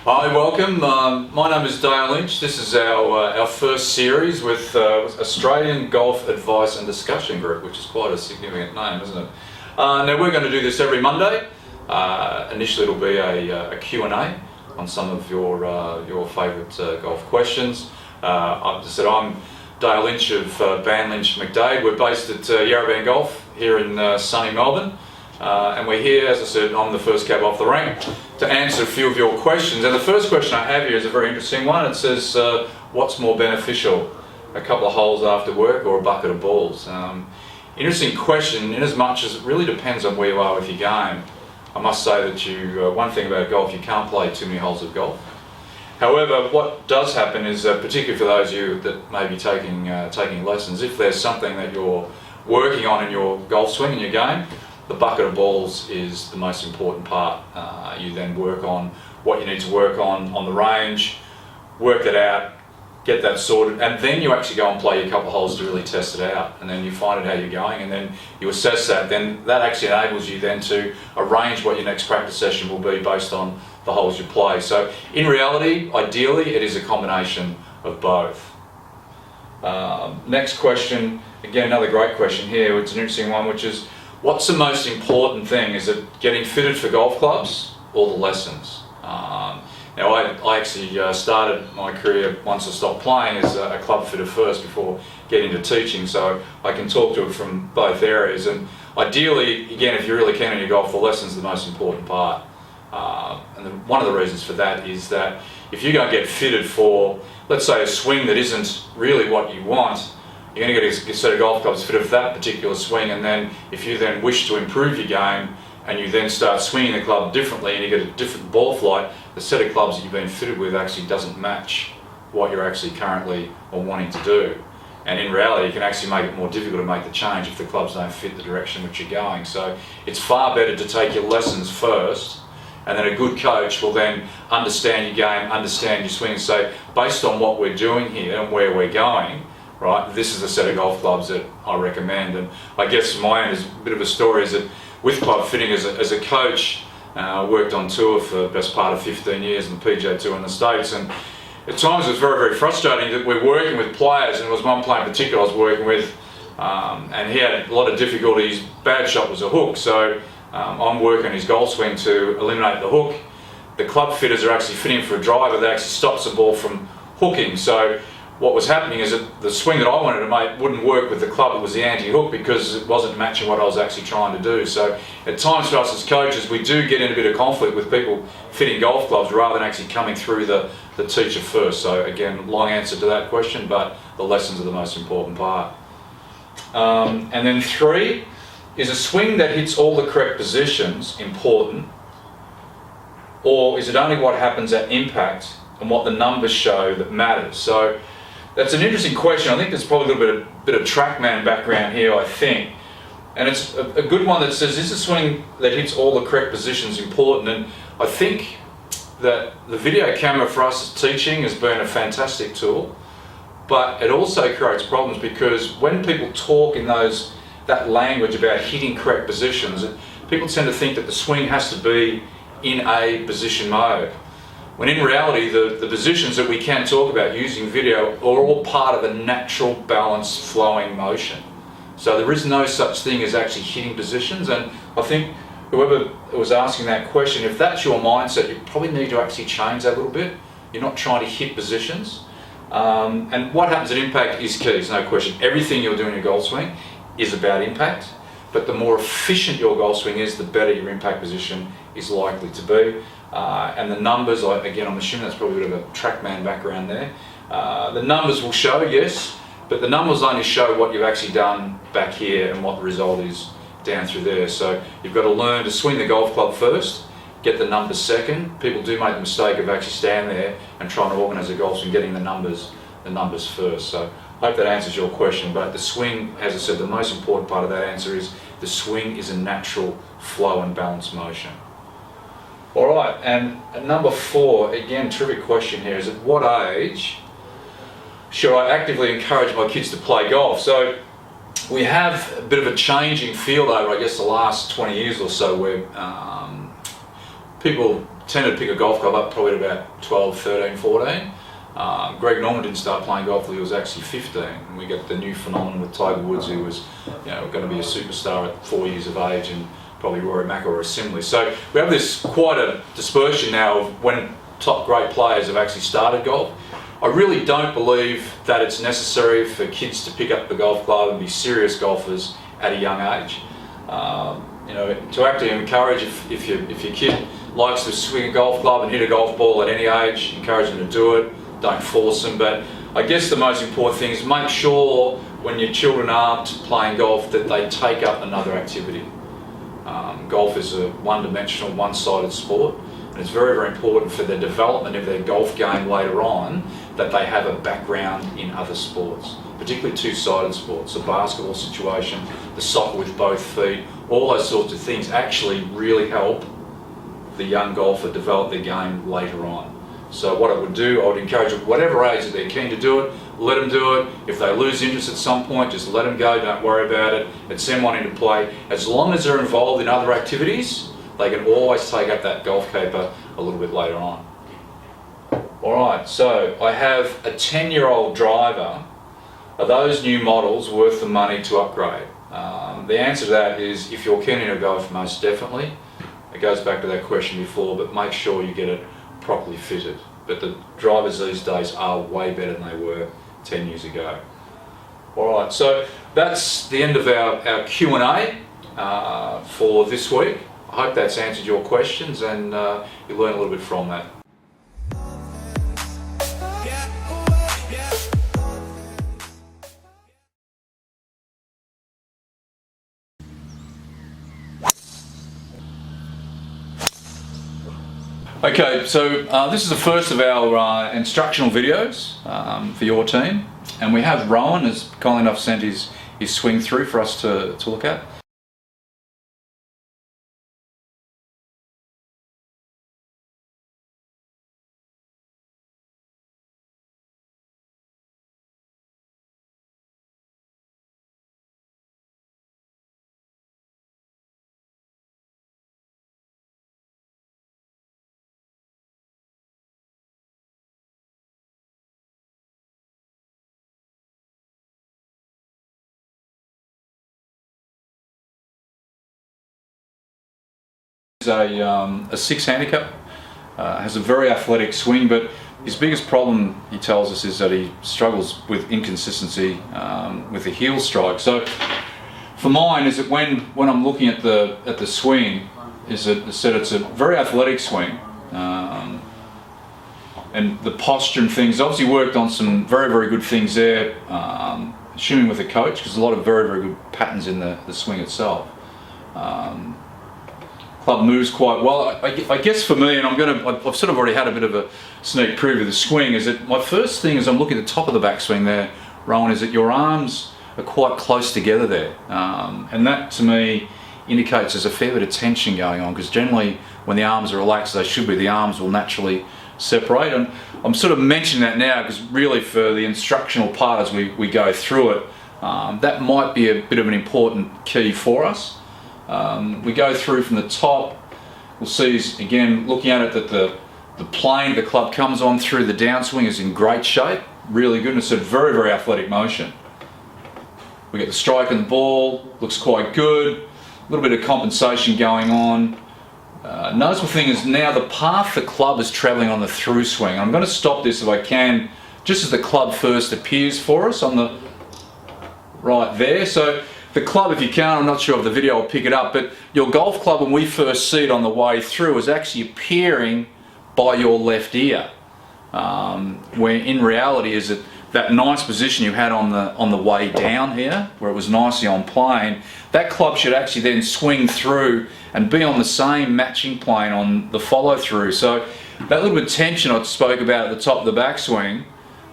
Hi, welcome. My name is Dale Lynch. This is our first series with Australian Golf Advice and Discussion Group, which is quite a significant name, isn't it? Now we're going to do this every Monday. Initially it'll be a Q&A on some of your favourite golf questions. I'm Dale Lynch of BannLynchMcDade. We're based at Yarrabang Golf here in sunny Melbourne. And we're here, as I said, I'm the first cab off the rank, to answer a few of your questions. And the first question I have here is a very interesting one. It says, what's more beneficial, a couple of holes after work or a bucket of balls? Interesting question, in as much as it really depends on where you are with your game. I must say that one thing about golf, you can't play too many holes of golf. However, what does happen is, particularly for those of you that may be taking lessons, if there's something that you're working on in your golf swing, in your game, the bucket of balls is the most important part. You then work on what you need to work on the range, work that out, get that sorted, and then you actually go and play a couple of holes to really test it out. And then you find out how you're going, and then you assess that. Then that actually enables you then to arrange what your next practice session will be based on the holes you play. So in reality, ideally, it is a combination of both. Next question, again, another great question here. It's an interesting one, which is, what's the most important thing? Is it getting fitted for golf clubs or the lessons? Now I actually started my career, once I stopped playing, as a club fitter first before getting to teaching, so I can talk to it from both areas. And ideally, again, if you're really keen on your golf, the lessons are the most important part. One of the reasons for that is that if you go and get fitted for, let's say, a swing that isn't really what you want, you're going to get a set of golf clubs fitted for that particular swing, and then if you then wish to improve your game and you then start swinging the club differently and you get a different ball flight, the set of clubs that you've been fitted with actually doesn't match what you're actually currently or wanting to do. And in reality, you can actually make it more difficult to make the change if the clubs don't fit the direction which you're going. So it's far better to take your lessons first, and then a good coach will then understand your game, understand your swing, and say, based on what we're doing here and where we're going, right, this is the set of golf clubs that I recommend. And I guess from my end is a bit of a story, is that with club fitting as a coach, I worked on tour for the best part of 15 years in the PGA Tour in the States, and at times it was very, very frustrating that we're working with players, and there was one player in particular I was working with, and he had a lot of difficulties. Bad shot was a hook, so I'm working his golf swing to eliminate the hook. The club fitters are actually fitting for a driver that actually stops the ball from hooking. So what was happening is that the swing that I wanted to make wouldn't work with the club that was the anti-hook, because it wasn't matching what I was actually trying to do. So at times for us as coaches, we do get in a bit of conflict with people fitting golf clubs rather than actually coming through the teacher first. So again, long answer to that question, but the lessons are the most important part. And then 3, is a swing that hits all the correct positions important, or is it only what happens at impact and what the numbers show that matters? So that's an interesting question. I think there's probably a little bit of TrackMan background here, I think. And it's a good one that says, is a swing that hits all the correct positions important? And I think that the video camera for us as teaching has been a fantastic tool, but it also creates problems, because when people talk in that language about hitting correct positions, people tend to think that the swing has to be in a position mode, when in reality the positions that we can talk about using video are all part of a natural, balanced, flowing motion. So there is no such thing as actually hitting positions. And I think whoever was asking that question, if that's your mindset, you probably need to actually change that a little bit. You're not trying to hit positions. And what happens at impact is key, there's no question. Everything you're doing in your golf swing is about impact, but the more efficient your golf swing is, the better your impact position is likely to be. And the numbers, again, I'm assuming that's probably a bit of a TrackMan background there. The numbers will show, yes, but the numbers only show what you've actually done back here and what the result is down through there. So you've got to learn to swing the golf club first, get the numbers second. People do make the mistake of actually standing there and trying to organise a golf swing, getting the numbers first. So I hope that answers your question, but the swing, as I said, the most important part of that answer is the swing is a natural flow and balanced motion. All right, and at number 4, again, terrific question here, is at what age should I actively encourage my kids to play golf? So we have a bit of a changing field over, I guess, the last 20 years or so, where people tended to pick a golf club up probably at about 12, 13, 14. Greg Norman didn't start playing golf until he was actually 15. And we got the new phenomenon with Tiger Woods, who was going to be a superstar at 4 years of age, and probably Rory McIlroy similarly. So we have this quite a dispersion now of when top great players have actually started golf. I really don't believe that it's necessary for kids to pick up the golf club and be serious golfers at a young age. To actually encourage, if your kid likes to swing a golf club and hit a golf ball at any age, encourage them to do it. Don't force them. But I guess the most important thing is make sure when your children aren't playing golf that they take up another activity. Golf is a one-dimensional, one-sided sport, and it's very, very important for the development of their golf game later on that they have a background in other sports, particularly two-sided sports, the basketball situation, the soccer with both feet, all those sorts of things actually really help the young golfer develop their game later on. So what I would do, I would encourage at whatever age that they're keen to do it, let them do it. If they lose interest at some point, just let them go, don't worry about it, and send one into play. As long as they're involved in other activities, they can always take up that golf caper a little bit later on. Alright, so I have a 10-year-old driver. Are those new models worth the money to upgrade? The answer to that is, if you're keen to golf, most definitely. It goes back to that question before, but make sure you get it properly fitted. But the drivers these days are way better than they were 10 years ago. Alright, so that's the end of our Q&A for this week. I hope that's answered your questions and you learn a little bit from that. Okay, so this is the first of our instructional videos for your team, and we have Rowan has kindly enough sent his swing through for us to look at. A 6 handicap, has a very athletic swing, but his biggest problem, he tells us, is that he struggles with inconsistency with the heel strike. So for mine, is that when I'm looking at the swing, is that it's a very athletic swing, and the posture and things. Obviously worked on some very, very good things there, assuming with a coach, because a lot of very, very good patterns in the swing itself. Club moves quite well. I guess for me, and I've sort of already had a bit of a sneak preview of the swing, is that my first thing as I'm looking at the top of the backswing there, Rowan, is that your arms are quite close together there. And that to me indicates there's a fair bit of tension going on, because generally when the arms are relaxed, they should be, the arms will naturally separate. And I'm sort of mentioning that now because really for the instructional part as we go through it, that might be a bit of an important key for us. We go through from the top, we'll see again looking at it that the plane the club comes on through the downswing is in great shape, really good, and it's a very, very athletic motion. We get the strike on the ball, looks quite good, a little bit of compensation going on. Noticeable thing is now the path the club is travelling on the through swing. I'm going to stop this if I can, just as the club first appears for us on the right there. So the club, if you can, I'm not sure if the video will pick it up, but your golf club when we first see it on the way through is actually appearing by your left ear, where in reality is that nice position you had on the way down here, where it was nicely on plane. That club should actually then swing through and be on the same matching plane on the follow through. So that little bit of tension I spoke about at the top of the backswing,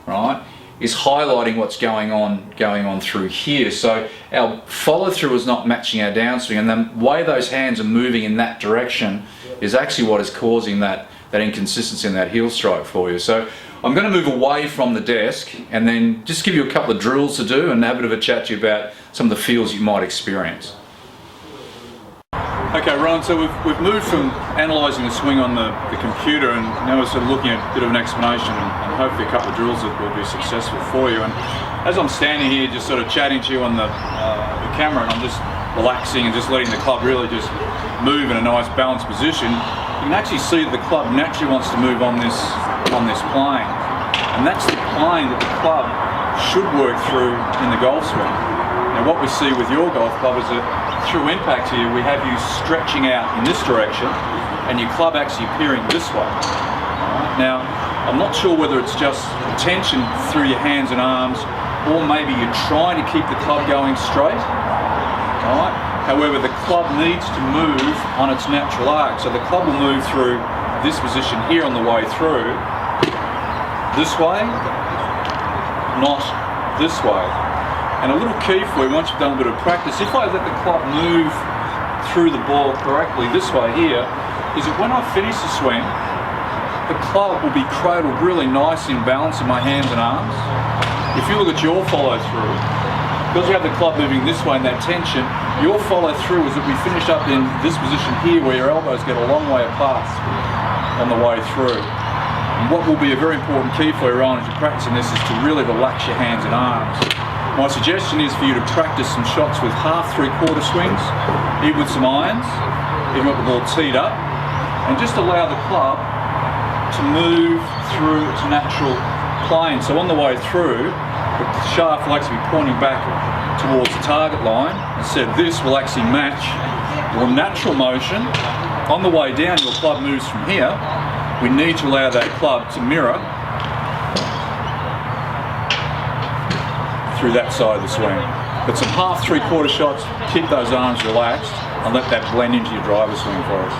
right, is highlighting what's going on through here. So our follow through is not matching our downswing, and the way those hands are moving in that direction is actually what is causing that inconsistency in that heel strike for you. So I'm going to move away from the desk and then just give you a couple of drills to do and have a bit of a chat to you about some of the feels you might experience. Okay, Ron, so we've moved from analysing the swing on the computer, and now we're sort of looking at a bit of an explanation and hopefully a couple of drills that will be successful for you. And as I'm standing here just sort of chatting to you on the camera, and I'm just relaxing and just letting the club really just move in a nice balanced position, you can actually see that the club naturally wants to move on this plane. And that's the plane that the club should work through in the golf swing. Now what we see with your golf club is that through impact here we have you stretching out in this direction and your club actually appearing this way. Right? Now I'm not sure whether it's just tension through your hands and arms, or maybe you're trying to keep the club going straight. Right? However, the club needs to move on its natural arc, so the club will move through this position here on the way through, this way, not this way. And a little key for you, once you've done a bit of practice, if I let the club move through the ball correctly this way here, is that when I finish the swing, the club will be cradled really nice in balance in my hands and arms. If you look at your follow through, because you have the club moving this way in that tension, your follow through is that we finish up in this position here where your elbows get a long way apart on the way through. And what will be a very important key for you, Ron, as you're practicing this, is to really relax your hands and arms. My suggestion is for you to practice some shots with half, three-quarter swings, even with some irons, even with the ball teed up, and just allow the club to move through its natural plane. So on the way through, the shaft will actually be pointing back towards the target line. Instead, this will actually match your natural motion. On the way down, your club moves from here. We need to allow that club to mirror through that side of the swing. But some half, three-quarter shots, keep those arms relaxed, and let that blend into your driver swing for us.